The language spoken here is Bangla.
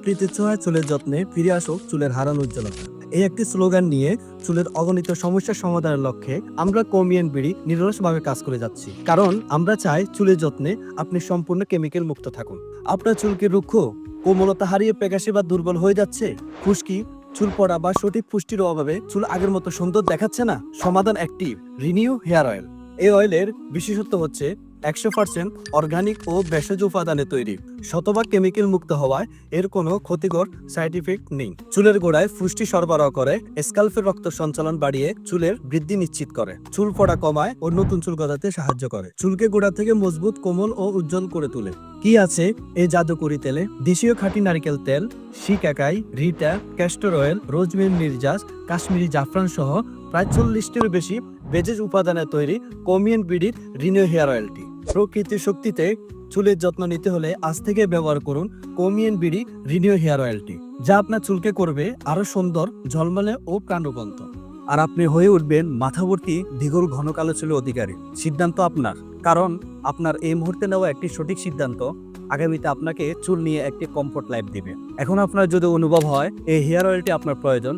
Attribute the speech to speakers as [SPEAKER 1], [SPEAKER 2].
[SPEAKER 1] প্রকৃতির ছোঁয়ায় চুলের যত্নে ফিরে আসুক চুলের হারানো উজ্জ্বলতা। এই একটি স্লোগান নিয়ে চুলের অগণিত সমস্যার সমাধানের লক্ষ্যে আমরা কমিয়েন বিডি নিরলসভাবে কাজ করে যাচ্ছি। কারণ আমরা চাই চুলের যত্নে আপনি সম্পূর্ণ কেমিক্যাল মুক্ত থাকুন। আপনার চুল কি রুক্ষ, কোমলতা হারিয়ে প্যাকাশি বা দুর্বল হয়ে যাচ্ছে? খুশকি, চুল পড়া বা সঠিক পুষ্টির অভাবে চুল আগের মতো সুন্দর দেখাচ্ছে না? সমাধান একটি, রিনিউ হেয়ার অয়েল। এই অয়েলের বিশেষত্ব হচ্ছে 100% অর্গানিক ও ভেষজ উপাদানে তৈরি, শতভাগ কেমিক্যাল মুক্ত হওয়ায় এর কোনো ক্ষতিকর সাইড ইফেক্ট নেই। চুলের গোড়ায় পুষ্টি সরবরাহ করে, স্ক্যাল্পের রক্ত সঞ্চালন বাড়িয়ে চুলের বৃদ্ধি নিশ্চিত করে, চুল পড়া কমায় ও নতুন চুল গজাতে সাহায্য করে, চুলকে গোড়া থেকে মজবুত, কোমল ও উজ্জ্বল করে তোলে। কি আছে এই জাদুকরি তেলে? দেশীয় খাঁটি নারকেল তেল, shikakai, Rita, castor oil, rosemary নির্যাস, কাশ্মীরি জাফরান সহ প্রায় 40টিরও বেশি ভেষজ উপাদানে তৈরি কমিয়েন বিডির রিনিউ হেয়ার অয়েলটি। প্রকৃতির শক্তিতে চুলের যত্ন নিতে হলে আজ থেকে ব্যবহার করুন কমিয়েন বিডি রিনিউ হেয়ার অয়েলটি, যা আপনার চুলকে করবে আরো সুন্দর, ঝলমলে ও প্রাণবন্ত। আর আপনি হয়ে উঠবেন মাথাভর্তি দ্বিগুণ ঘন কালো চুলের অধিকারী। সিদ্ধান্ত আপনার, কারণ আপনার এই মুহূর্তে নেওয়া একটি সঠিক সিদ্ধান্ত আগামীতে আপনাকে চুল নিয়ে একটি কমফোর্ট লাইফ দিবে। এখন আপনার যদি অনুভব হয় এই হেয়ার অয়েলটি আপনার প্রয়োজন,